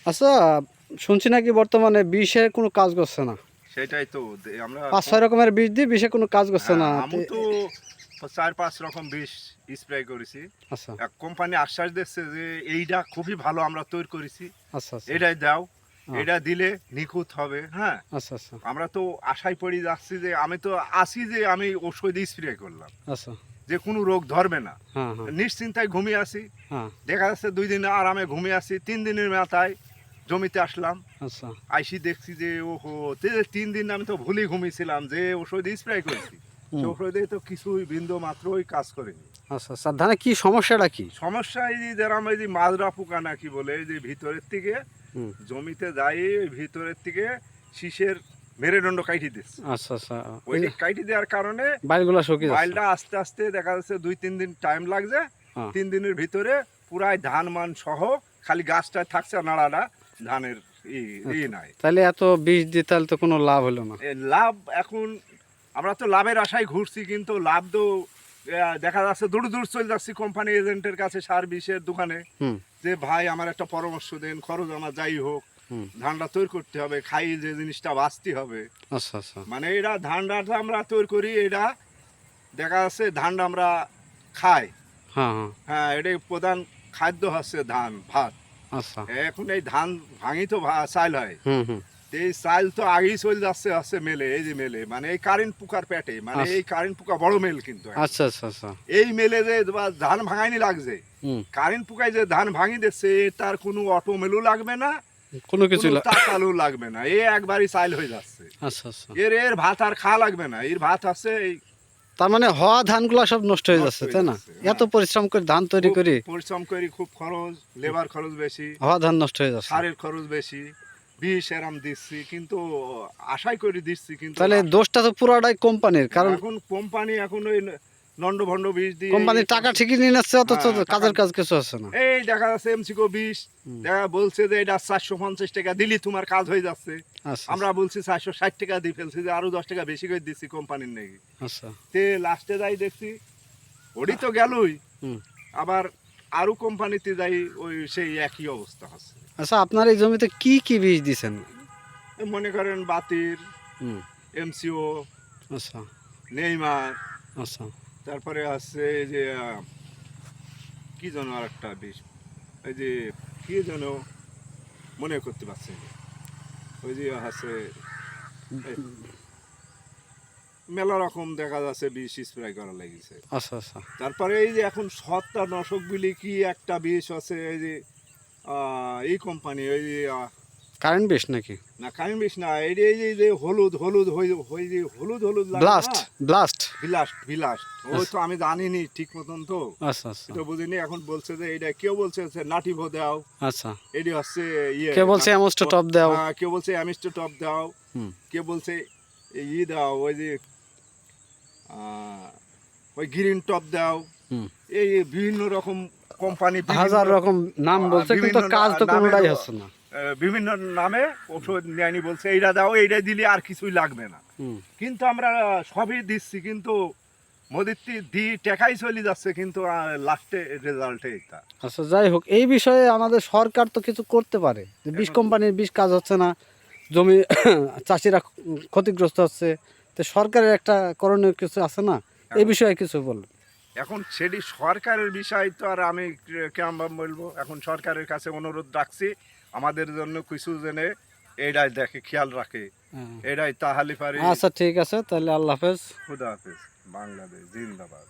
আচ্ছা, শুনছি নাকি বর্তমানে বিষে কোনো কাজ করছে না। সেটাই তো আমরা 5-6 রকমের বিষ দিয়ে বিষে কোনো কাজ করছে না। আমি তো 4-5 রকম বিষ স্প্রে করেছি। আচ্ছা এক কোম্পানি আশ্বাস দিচ্ছে যে এইটা খুবই ভালো আমরা তৈরি করেছি, আচ্ছা আচ্ছা এটাই দাও, হ্যাঁ, এটা দিলে নিখুঁত হবে। হ্যাঁ, আচ্ছা আচ্ছা আমরা তো আশায় পড়ে যাচ্ছি যে আমি তো আসি যে আমি ওষুধ স্প্রে করলাম আচ্ছা যে কোনো রোগ ধরবে না, হ্যাঁ হ্যাঁ নিশ্চিন্তায় ঘুমিয়ে আসি। হ্যাঁ দেখা যাচ্ছে 2 দিন আরামে ঘুমিয়ে আসি, 3 দিনের মাথায় জমিতে আসলাম, আচ্ছা আইসি দেখছি যে ওহো 3 দিন আমি তো ভুলেই ঘুমিয়েছিলাম যে ওষুধ স্প্রে করেছি, সে হুম, ওষুধে তো কিছুই বিন্দু মাত্রই কাজ করেনি। আচ্ছা আচ্ছা ধানে কি সমস্যাটা কি? সমস্যা এই যে যেরকম এই যে মাজরা পোকা নাকি বলে, এই যে ভিতরের থেকে হুম, জমিতে যাই ভিতরের থেকে শীষের মেরুদণ্ড কাটি দিচ্ছে। আচ্ছা আচ্ছা ওই কাটি দেওয়ার কারণে বাইলগুলা শুকিয়ে যাচ্ছে। বাইলটা আস্তে আস্তে দেখা যাচ্ছে 2-3 দিন টাইম লাগছে। হ্যাঁ 3 দিনের ভিতরে পুরাই ধান মান সহ খালি গাছটা থাকছে নাড়াটা, ধানের নাই। তাহলে এত বিষ দিয়ে তাহলে তো কোনো লাভ হলো না। লাভ এখন আমরা তো লাভের আশায় ঘুরছি, কিন্তু লাভ তো দেখা যাচ্ছে দূর দূর চলে যাচ্ছি কোম্পানি এজেন্টের কাছে, সার বিষের দোকানে, হুম যে ভাই আমার একটা পরামর্শ দেন, খরচ আমার যাই হোক, হুম ধানটা তৈরি করতে হবে, খাই যে জিনিসটা বাঁচতে হবে। আচ্ছা আচ্ছা মানে এটা ধানটা আমরা তৈরি করি, এটা দেখা যাচ্ছে ধানটা আমরা খাই। হ্যাঁ হ্যাঁ হ্যাঁ, এটাই প্রধান খাদ্য হচ্ছে ধান ভাত। আচ্ছা এখন এই ধান ভাঙি তো চাল হয়, হুম হুম এই চাল তো আগেই চলে যাচ্ছে হচ্ছে মেলে, এই যে মেলে মানে এই কারেন্ট পোকার পেটে, মানে আচ্ছা এই কারেন্ট পোকা বড় মেল কিন্তু এখন। আচ্ছা আচ্ছা আচ্ছা এই মেলে যে ধান ভাঙাইনি লাগছে, হুম কারেন্ট পোকায় যে ধান ভাঙি দিচ্ছে, তার কোনো অটো মেলু লাগবে না, কোনো কিছু কোনো তাকালু লাগবে না, এ একবারই চাইল হয়ে যাচ্ছে। আচ্ছা আচ্ছা এর ভাত আর খাওয়া লাগবে না, এর ভাত আছে এই তার মানে হওয়া ধানগুলো সব নষ্ট হয়ে নষ্ট যাচ্ছে, হয়ে তাই না? যাচ্ছে, হ্যাঁ। এত পরিশ্রম করে ধান তৈরি খুব করি, পরিশ্রম করি, খুব খরচ, লেবার খরচ বেশি, হওয়া ধান নষ্ট হয়ে যাচ্ছে। সারের খরচ বেশি, বিষ এরাম দিচ্ছি, কিন্তু আশাই করে দিচ্ছি, কিন্তু তাহলে দোষটা তো পুরোটাই কোম্পানির, কারণ এখন কোম্পানি এখন ওই নন্ড ভন্ড বিষ দিয়ে কোম্পানির টাকা ঠিকই নিয়ে নিচ্ছে, অথচ হ্যাঁ, কাজের কাজ কিছু হচ্ছে না। এই দেখা যাচ্ছে এমসিকো বিষ, দেখা বলছে যে এটা 450 টাকা দিলি তোমার কাজ হয়ে যাচ্ছে, আচ্ছা আমরা বলছি 460 টাকা দিয়ে ফেলছি, যে আরো 10 টাকা বেশি করে দিচ্ছি কোম্পানির নাকি। আচ্ছা তে লাস্টে যাই দেখছি ওডি তো গেলই, হুম আবার আরো কোম্পানিতে যাই ওই সেই একই অবস্থা আছে। আচ্ছা, আপনার এই জমিতে কি কি বীজ দিছেন? মনে করেন বাতির, হুম এমসিও, আচ্ছা নেইমার, আচ্ছা তারপরে আছে এই যে কি যেন আর একটা বিষ, এই যে কি যেন মনে করতে পারছি না। ওই যে আছে এই মেলা রকম দেখা যাচ্ছে বিষ স্প্রে করা লেগেছে। আচ্ছা আচ্ছা তারপরে এই যে এখন সত্তা নশক বলি কি একটা বিষ আছে, এই যে এই কোম্পানি ওই যে কারেন্ট বিষ নাকি? না কারেন্ট বিষ না, এই যে হলুদ হলুদ হয়ে যে হলুদ হলুদ লাগে ব্লাস্ট না, ব্লাস্ট বিলাস্ট বিলাস্ট, ওই তো আমি জানিনি ঠিক মতন তো, আচ্ছা আচ্ছা এটা বুঝিনি। এখন বলছে যে এটা কেউ বলছে নাটিভো দাও, আচ্ছা এটি হচ্ছে ইয়ে, কে বলছে অ্যামোস্টো টপ দাও? হ্যাঁ, কেউ বলছে অ্যামিস্টো টপ দাও, হুম কেউ বলছে দাও ওই যে ওই গ্রিন টপ দাও, হুম এই বিভিন্ন রকম কোম্পানি হাজার রকম নাম বলছে, কিন্তু কাজ তো কোনোটাই হচ্ছে না। বিভিন্ন নামে ওষুধ নেয়নি, বলছে এইটা দাও, এইটা দিলে আর কিছুই লাগবে না, হুম কিন্তু আমরা সবই দিচ্ছি, কিন্তু মোদির দিয়ে টেকাই চলে যাচ্ছে, কিন্তু লাস্টে রেজাল্টে এটা। আচ্ছা, যাই হোক, এই বিষয়ে আমাদের সরকার তো কিছু করতে পারে, যে বিষ কোম্পানির বিষ কাজ হচ্ছে না, জমি চাষিরা ক্ষতিগ্রস্ত হচ্ছে, তো সরকারের একটা করণীয় কিছু আছে না? এই বিষয়ে কিছু বলুন। এখন সেটি সরকারের বিষয় তো আর আমি কেমন বলবো, এখন সরকারের কাছে অনুরোধ রাখছি আমাদের জন্য কিছু জেনে এইটাই দেখে খেয়াল রাখে, হ্যাঁ। এটাই তাহলে পারি। আচ্ছা ঠিক আছে, তাহলে আল্লাহ হাফেজ। খুদা হাফেজ। বাংলাদেশ জিন্দাবাদ।